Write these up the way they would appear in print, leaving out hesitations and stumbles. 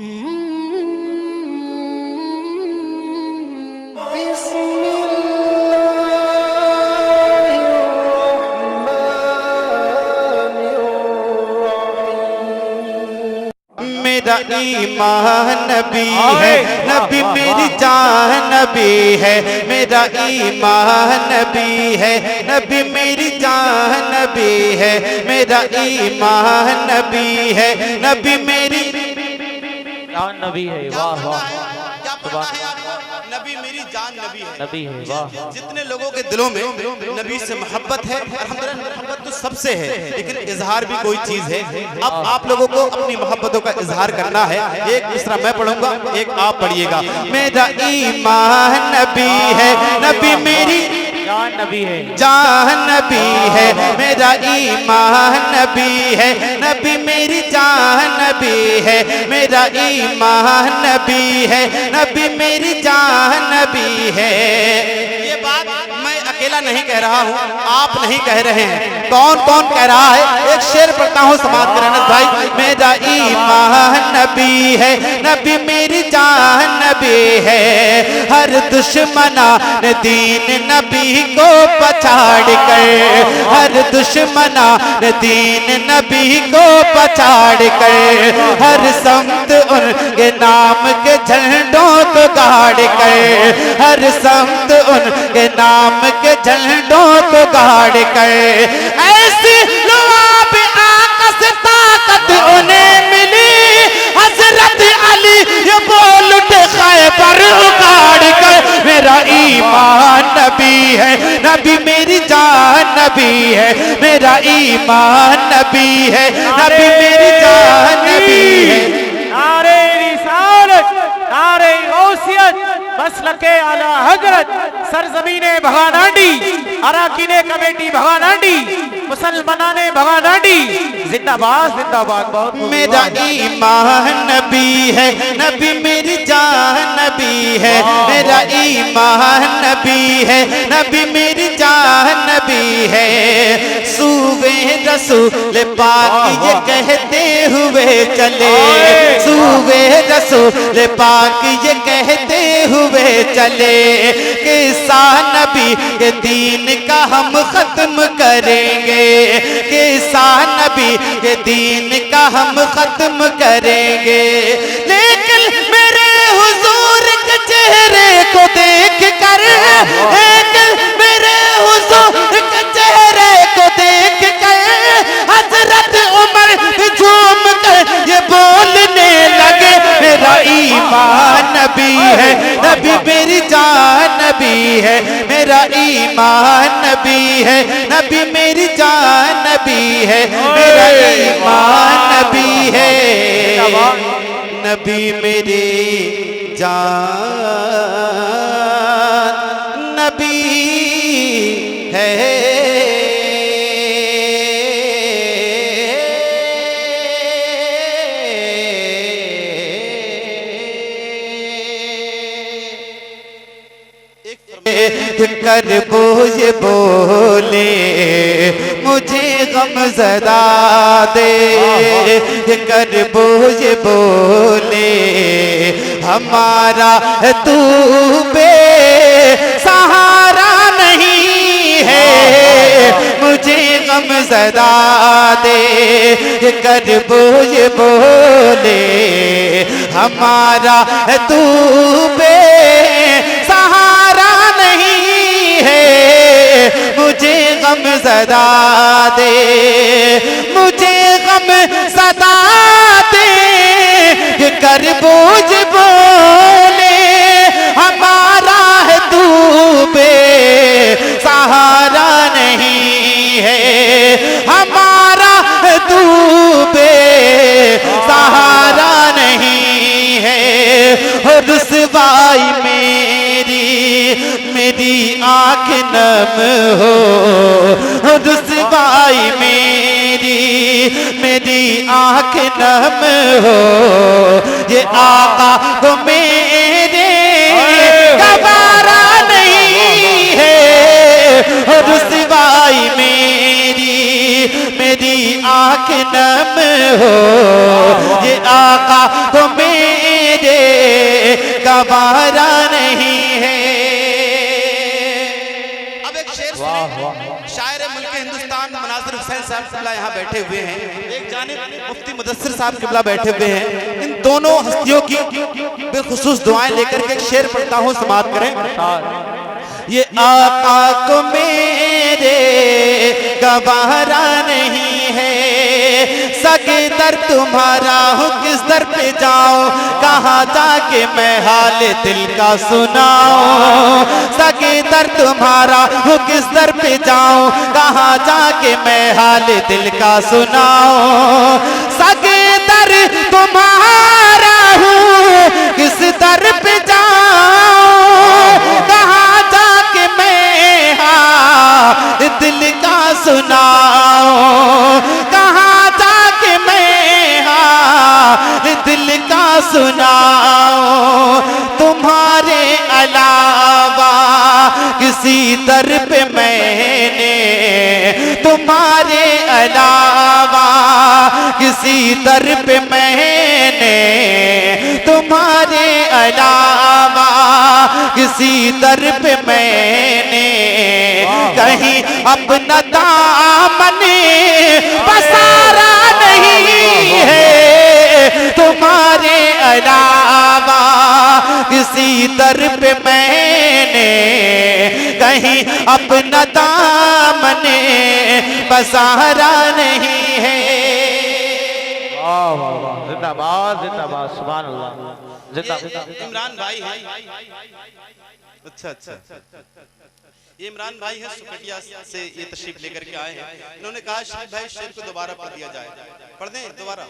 मेरा ईमान नबी है, नबी मेरी जान नबी है। मेरा ईमान नबी है, नबी मेरी जान नबी है। मेरा ईमान नबी है, नबी मेरी जान नबी है। वाह वाह, क्या पता है आपको? नबी मेरी जान नबी है, नबी है। वाह, जितने लोगों के दिलों में नबी से मोहब्बत है, अल्हम्दुलिल्लाह मोहब्बत तो सबसे है, लेकिन इजहार भी कोई चीज है। अब आप लोगों को अपनी मोहब्बतों का इजहार करना है। एक दूसरा मैं पढ़ूंगा, एक आप पढ़िएगा। मेरा ईमान नबी है, नबी मेरी जान नबी है। जान नबी है। मेरा ईमान नबी है, नबी मेरी जान नबी है। मेरा ईमान नबी है, नबी मेरी जान नबी है। ये बात मैं अकेला नहीं कह रहा हूँ, आप नहीं कह रहे हैं, कौन कौन कह रहा है? एक शेर पढ़ता हूँ समाज में रहनत भाई। मेरा ईमान नबी है, नबी मेरी जान नबी है। हर दुश्मना ने दीन नबी को पछाड़ कर, हर दुश्मना ने दीन नबी को पछाड़ कर, हर समत उनके नाम के झंडों को गाड़ कर, हर समत उनके नाम के झंडों को गाड़ कर, ऐसी लुआब आकाश ताकत उन्हें मिली। हजरत अली ये बोल उठे खैबर उखाड़ कर। मेरा ईमान नबी है, नबी मेरी जान नबी है। मेरा ईमान नबी है, नबी मेरी जान नबी है। नारे रिसालत, नारे गौसियत, मसलके आला हजरत, सरजमीने भगानांडी, अराकीने कमेटी भगानांडी, मुसलमानाने भगानांडी, जिंदाबाद जिंदाबाद। बहुत मेरा ईमान नबी है, नबी मेरी जान नबी है। मेरा ईमान नबी है, नबी मेरी जान नबी है। सूबे रसूल पाक ये कहते हुए चले, सूबे रसूल पाक ये कहते हुए चले कि सा नबी के दीन का हम खत्म करेंगे, कि सा नबी के दीन का हम खत्म करेंगे। लेकिन मेरे हुजूर के चेहरे को देख कर, लेकिन मेरे हुजूर के चेहरे को देख कर, हजरत उमर झूम कर ये बोलने लगे। मेरा ईमान नबी है, नबी मेरी जान नबी है। मेरा ईमान नबी है, नबी मेरी जान नबी है। मेरा ईमान नबी है, नबी मेरी जान नबी है। कर बोझ बोले मुझे गम ज़दा दे, कर बोझ बोले हमारा तू बे सहारा नहीं है। मुझे गम ज़दा दे, कर बोझ बोले हमारा तू बे सहारा नहीं है। मुझे गम ज़दा दे, मुझे गम ज़दा दे, कर बोझ बोले हमारा है तू बे सहारा नहीं है। हमारा तू बे सहारा नहीं है। रुसवाई मेरी आँख नम हो, रुसवाई मेरी आँख नम हो। ये आका तो मेरे गवारा नहीं है। रुसवाई मेरी आँख नम हो। ये आका तो मेरे गवारा नहीं है। अब एक शेर सुने, शायर मुल्क हिंदुस्तान मनाजिर हुसैन साहब किबला यहाँ बैठे हुए हैं, एक जानिब मुफ्ती मुदस्सिर साहब किबला बैठे हुए हैं। इन दोनों हस्तियों की बेखुसूस दुआएं लेकर के एक शेर पढ़ता हूँ, समाप्त करें। ये आका को मेरे गवारा नहीं है, सगे दर तुम्हारा हो किस दर पे जाऊं, कहाँ जाके मैं हाल दिल का सुनाऊं। सगे दर तुम्हारा हो किस दर पे जाऊं, कहाँ जाके मैं हाल दिल का सुनाऊं। सगे दर तुम्हारा हूँ किस दर पे जाऊं, कहाँ जाके मैं हाल दिल का सुनाऊं। कहाँ जाके मैं हाल दिल का सुनाऊं। तुम्हारे अलावा किसी दर पे मैंने, तुम्हारे अलावा किसी दर पे मैंने, तुम्हारे अलावा किसी दर पे मैंने कहीं अपना दामन पसारा नहीं है। तुम्हारे अलावा किसी दर पे मैंने कहीं अपना दामन पसारा नहीं है। वाह वाह वाह, जिंदाबाद जिंदाबाद, सुभान अल्लाह, जिंदाबाद। इमरान भाई है, अच्छा, ये इमरान भाई है, सुकटिया से ये तशरीफ लेकर के आए हैं। इन्होंने कहा शरीफ भाई शेर को दोबारा पढ़ दिया जाए, पढ़ दें दोबारा,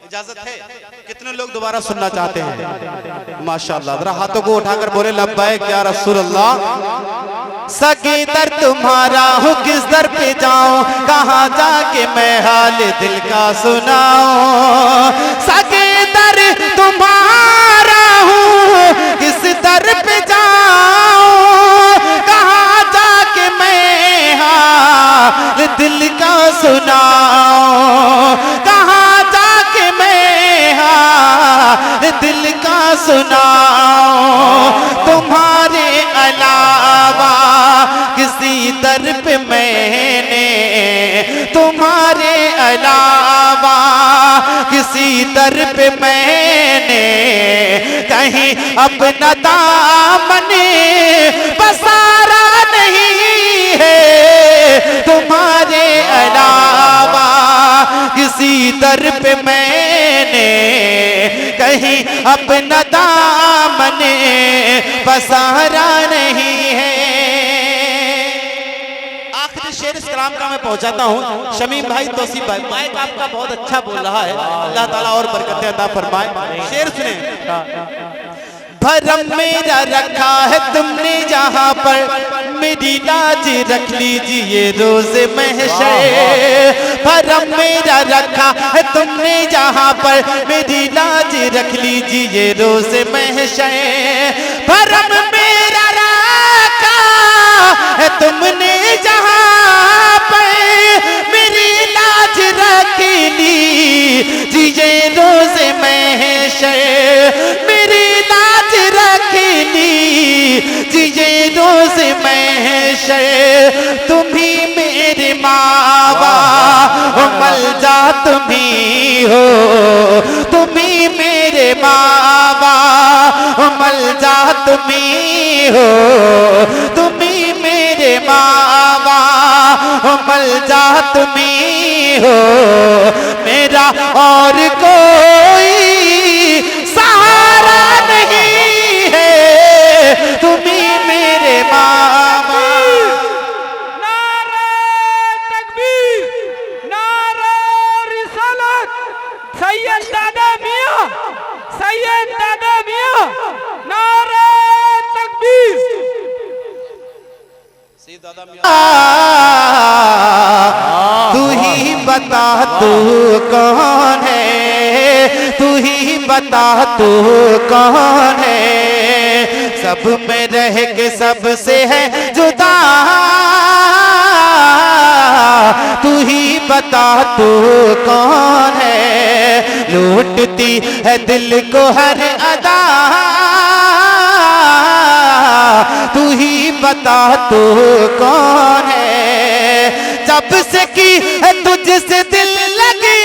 इजाजत है? कितने लोग दोबारा सुनना चाहते हैं? माशाअल्लाह, जरा हाथों को उठाकर बोले लब्बैक या रसूल अल्लाह। सगे दर तुम्हारा हो किस दर पे जाऊं, कहाँ जाके मैं हाल दिल का सुनाऊं। सगे दर तुम्हारा हूँ किस दर पे जाऊं, कहाँ जाके मैं हाल दिल का सुनाऊं। कहाँ जाके मैं हाल दिल का सुनाऊं। तुम्हारे अलावा किसी दर पे मैंने, तुम्हारे अलावा किसी दर पे मैंने कहीं अपना दामन पसारा नहीं है। तुम्हारे अलावा किसी दर पे मैंने कहीं अपना दामन पसारा नहीं है। आखिरी शेर इस कलाम का मैं पहुंचाता हूँ। शमीम भाई, तौसीफ भाई, माइक आपका बहुत अच्छा बोल रहा है, अल्लाह ताला और बरकतें अता फरमाए। शेर सुने। भरम मेरा रखा है तुमने जहाँ पर, मेरी लाज रख लीजिए रोज महशर। भरम मेरा रखा है तुमने जहाँ पर, मेरी लाज रख लीजिए रोज महशर। भरम मेरा रखा है तुमने जहाँ पर, मेरी लाज रख लीजिए रोज महशर। मेरी लाज रख लीजिए रोज महशर। तुम ही मेरे मावा मलजा तुम ही हो, तुम ही मेरे मावा मलजा तुम ही हो। तुम ही मेरे मावा मलजा तुम ही हो। मेरा और कोई सहारा नहीं है, तुम ही मेरे मावा। नारे तकबीर, नारे रिसालत, सैयद दादा मियां, सैयद दादा मियां, नारे तकबीर। तू ही बता तू कौन है, तू ही बता तू कौन है। सब में रह के सबसे है जुदा, तू ही बता तू कौन है। लूटती है दिल को हर अदा, बता तू कौन है। जब से की है तुझसे दिल लगी,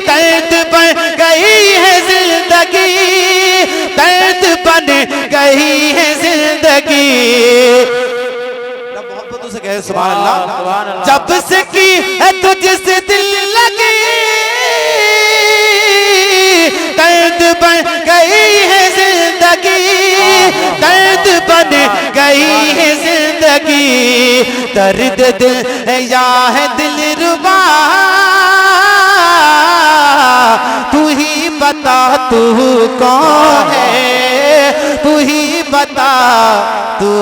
दर्द बन गई है जिंदगी, दर्द बन गई है जिंदगी। मोहब्बतों से कहे सुभान अल्लाह। जब से की है तुझसे दिल लगी, दर्द बन गई है जिंदगी, दर्द बन गई है जिंदगी। दर्द दिल है या है दिल रुबा, तू ही बता तू कौन है, तू ही बता तू